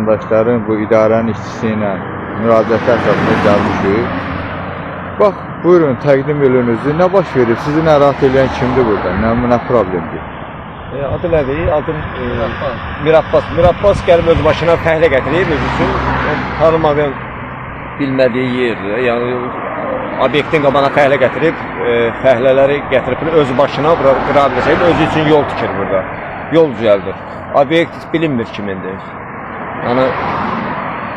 vətəndaşların bu idarənin işçisi ilə müraciəti əsasında gəlmişik. Bax, buyurun, təqdim edinizi. Nə baş verib? Sizi narahat edən kimdir burada? Nə problemdir? Adı nədir? Adım Mirabbas. Mirabbas gəlib öz başına fəhlə gətirib, öz üçün tanımadığın, bilmədiyi yerdir. Yəni, obyektin qabana fəhlə gətirib, fəhlələri gətirib öz başına qıra biləcək, özü üçün yol tikir burada. Yol düzəldir. Obyekt bilinmir kimindir. Yəni,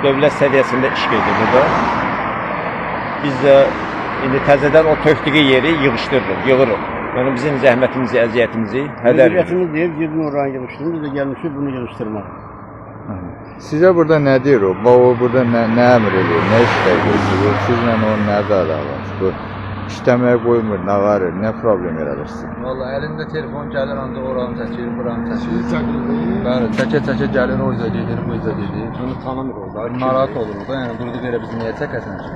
dövlət səviyyəsində iş gedir burada. Biz də indi təzədən o tökdüyü yeri yığışdırırıq, yığırıq. Yəni bizim zəhmətimizi, əziyyətimizi hədər edirik. Əziyyətimiz deyib, girdin oranı yığışdırırıq, biz də gəlmişik bunu yığışdırmaq. Sizə burada nə deyir o? O burada nə əmr edir, nə işləyir? Sizlə onun nədə əlaqəsi? İşləməyə qoymur, nə var, nə problem yaradırsın? Vallahi əlində telefon gəlir, ancaq oranı çəkir, buranı çəkir. Bəli, çəkə-çəkə gəlir, orada gedir, burada gedir. Bunu tanımır orada. Narahat olur da, yəni durduğu yerə bizi niyə çəkəsən ki?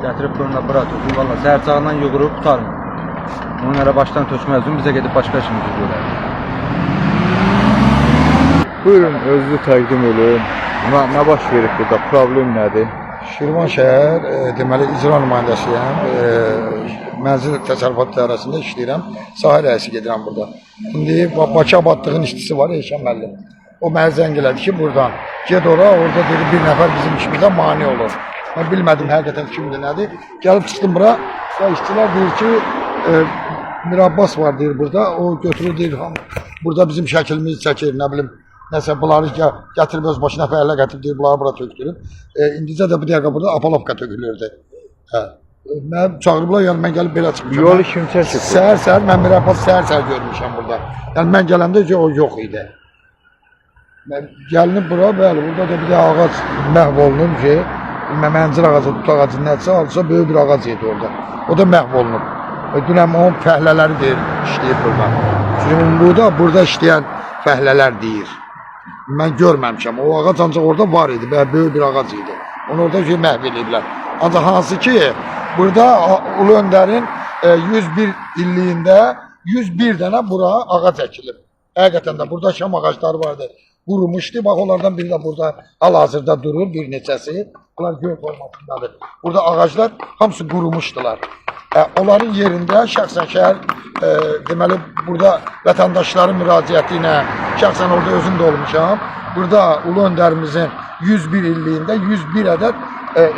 Gətirib buruna bura tökür, valla səhər-sağından yığırıb tutarmır. Onun elə başdan tökməz üçün bizə gedib başqa işimizi görər. Buyurun, özünüzü təqdim edin. Nə baş verib burada, problem nədir? Şirvan şəhər, deməli, icra nümayəndəsiyəm, mənzil təsərrüfat idarəsində işləyirəm, sahə rəisi gedirəm burada. İndi Bakı abadlığın işçisi var, Eşən müəllim. O mənə zəng elədi ki, buradan ged ora, orada dedi, bir nəfər bizim işimizə mane olur. Mən bilmədim həqiqətən kimdir, nədir. Gəlib çıxdım bura və işçilər deyir ki, Mirabbas var deyir burada, o götürür deyir, burada bizim şəklimizi çəkir, nə bilim, nəsə bunları gətirib öz başına fəhlə gətirib deyir, bunları bura tökdürüb. İndicə də bu dəqiqə burada Apolovka tökülürdü. Mən çağırıblar, yəni mən gəlib belə çıxmışam. Yolu kim çəkib? Səhər-səhər, mən Mirabbas səhər-səhər görmüşəm burada. Yəni mən gələndə o yox idi. Mən gəlinib bura, bəli, burada da bir də ağac məhv olunub ki, məncil ağacı, tut ağacı nədirsə, alsa böyük bir ağac yedi orada. O da məhv olunub. Dünəm onun fəhlələri deyir, işləyib burada. Çünki bu da burada işləyən fəhlələr deyir. Mən görməmişəm, o ağac ancaq orada var idi, böyük bir ağac idi. Onu orada məhv ediblər. Ancaq hansı ki, burada Ulu Öndərin 101 illiyində 101 dənə bura ağac əkilib. Həqiqətən də burada şam ağacları vardı. Qurumuşdu, bax onlardan biri də burada hal-hazırda durur, bir neçəsi. Bunlar göl formatındadır. Burada ağaclar hamısı qurumuşdular. Onların yerində şəxsən şəhər, deməli, burada vətəndaşların müraciəti ilə, şəxsən orada özüm də olmuşam. Burada Ulu Öndərimizin 101 illiyində 101 ədəd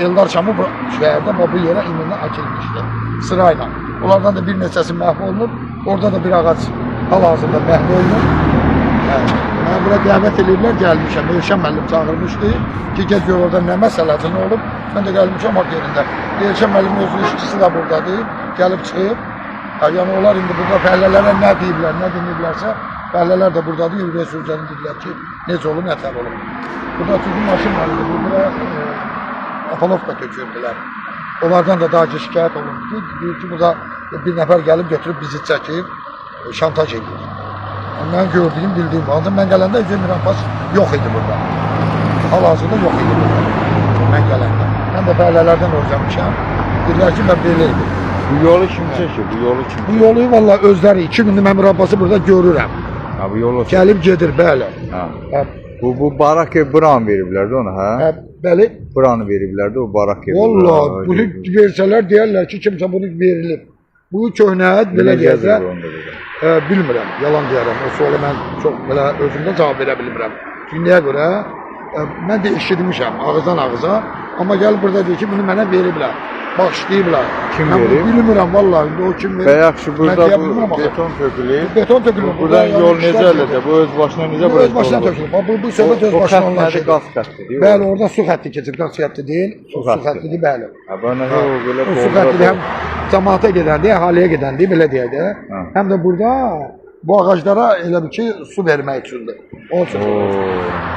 Eldar Şamı şəhərdə bu yerə iminlə əkilmişdi, sırayla. Onlardan da bir neçəsi məhv olunub, orada da bir ağac hal-hazırda məhv olunub. Mən bura dəvət ediblər, gəlmişəm. Eşən müəllim çağırmışdı ki, gez gör orada nə məsələsi nə olub. Mən də gəlmişəm haqq yerində. Eşən müəllimin özü işçisi də buradadır, gəlib çıxıb. Yəni onlar indi burada fəhlələrə nə deyiblər, nə deməyiblərsə, fəhlələr də buradadır, yürüyə sözlərini dedilər ki, necə olub, nətər olub. Burada çünki maşın var idi, burada Apolovka tökürdülər. Onlardan da daha şikayət olundu ki, deyir ki, burada bir nəfər gəlib götürüb bizi çəkib, şantaj edir. Mən gördüyüm, bildiyim, ancaq mən gələndə Mirabbas yox idi burada. Hal-hazırda yox idi burada, mən gələndə. Mən də fəhlələrdən öyrənmişəm, deyirlər ki, mən belə idi. Bu yolu kim çəkir, bu yolu kim çəkir? Bu yolu valla özləri, 2 gündür mən Mirabbası burada görürəm. Bu yolu gəlib gedir, bəli. Bu barak ev buranı veriblərdi ona, hə? Bəli. Buranı veriblərdi, o barak ev. Valla, bunu versələr deyərlər ki, kimsə bunu verilib. Bu köhnət, belə deyəcə, bilmirəm, yalan deyərəm. O sualı mən çox belə özümdə cavab verə bilmirəm. Çünki nəyə görə? Mən də eşitmişəm ağızdan ağıza, amma gəlib burada deyir ki, bunu mənə veriblər, bağışlayıblar. Kim verib? Bilmirəm, valla, o kim verib? Və yaxşı, burada bu beton tökülür. Beton tökülür. Buradan yol necə ələcək? Bu öz başına necə bu öz başına tökülür. Bu söhbət öz başına onlaşır. Qaz xəttidir. Bəli, orada su xətti keçir, qaz xətti deyil, su xəttidir, bəli. O su xəttidir, həm cəmaata gedəndi, əhaliyə gedəndi, belə deyək də. Həm də burada bu ağaclara elə bir ki, su vermək üçündür.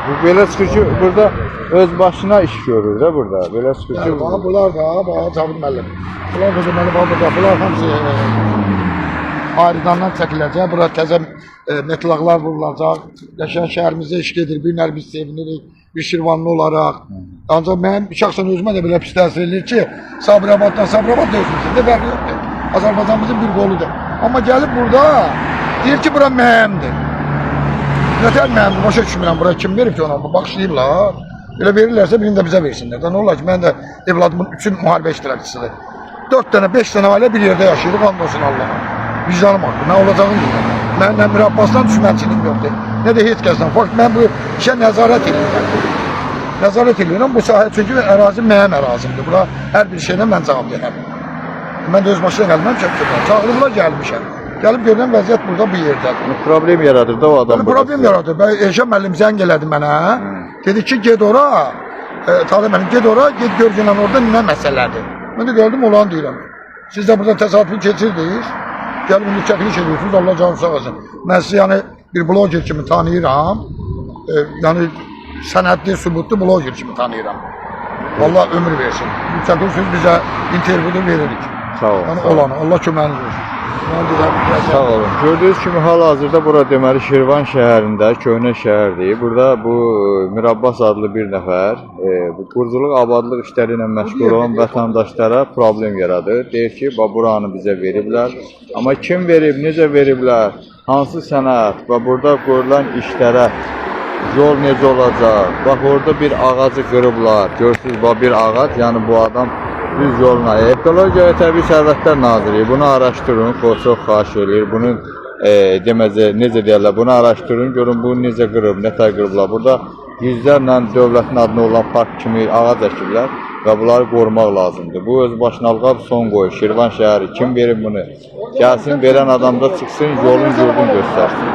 Bu belə çıxır ki, burada öz başına iş görür də burada. Belə çıxır ki, bunlar da, Cavid müəllim. Bunlar da deməli, bunlar hamısı ayrıdandan çəkiləcək. Bura təzə metlaqlar vurulacaq. Yaşayan şəhərimizdə iş gedir, bir günlər biz sevinirik, bir Şirvanlı olaraq. Ancaq mənim şəxsən özümə də belə pis təsir edilir ki, Sabirabaddan Sabirabad da özümüzdə fərqi yoxdur. Azərbaycanımızın bir qoludur. Amma gəlib burada deyir ki, bura məhəmdir. Nətər mən başa düşmürəm bura kim verib ki ona bu baxışlayırlar. Elə verirlərsə birini də bizə versinlər. Da nə olar ki mən də evladımın üçün müharibə iştirakçısıdır. 4 dənə 5 dənə ailə bir yerdə yaşayırıq and olsun Allaha. Vicdanım haqqı. Nə olacağını bilmirəm. Mən nə Mir Abbasdan düşmənçilik yoxdur. Nə də heç kəsdən. Fakt mən bu işə nəzarət edirəm. Nəzarət edirəm bu sahə çünki ərazi mənim ərazimdir. Bura hər bir şeylə mən cavab verəm. Mən də öz başına gəlməmişəm ki. Çağırıblar gəlmişəm. Gəlib görünən vəziyyət burada bu yerdədir. Problem yaradır da o adam. Problem yaradır. Eşə müəllim zəng elədi mənə. Dedi ki, get ora. Talib mənim, get ora, get gör gələn orada nə məsələdir. Mən də gəldim olan deyirəm. Siz də burada təsadüfi keçirdiniz. Gəlib indi çəkiliş ediyorsunuz. Allah canı sağ olsun. Mən sizi yəni bir bloger kimi tanıyıram. Yəni sənədli, sübutlu bloger kimi tanıyıram. Allah ömür versin. Bu çəkilirsiniz bizə intervyuda veririk. Sağ olun. Yəni olanı. Allah köməyiniz olsun. Sağ olun. Gördüğünüz kimi hal-hazırda bura deməli Şirvan şəhərində, köhnə şəhərdir. Burada bu Mir Abbas adlı bir nəfər bu quruculuq, abadlıq işləri ilə məşğul olan vətəndaşlara problem yaradır. Deyir ki, buranı bizə veriblər. Amma kim verib, necə veriblər, hansı sənəd və burada qoyulan işlərə yol necə olacaq? Bax orada bir ağacı qırıblar. Görürsünüz, bir ağac, yəni bu adam düz yoluna. Ekologiya və Təbii Sərvətlər Nazirliyi bunu araşdırın, çox xahiş edir. Bunu necə deyirlər, bunu araşdırın, görün bu necə qırıb, nətər qırıblar. Burada yüzlərlə dövlətin adına olan park kimi ağac əkiblər və bunları qorumaq lazımdır. Bu öz başınalığa son qoyur. Şirvan şəhəri kim verir bunu? Gəlsin, verən adam da çıxsın, yolun görsün göstərsin.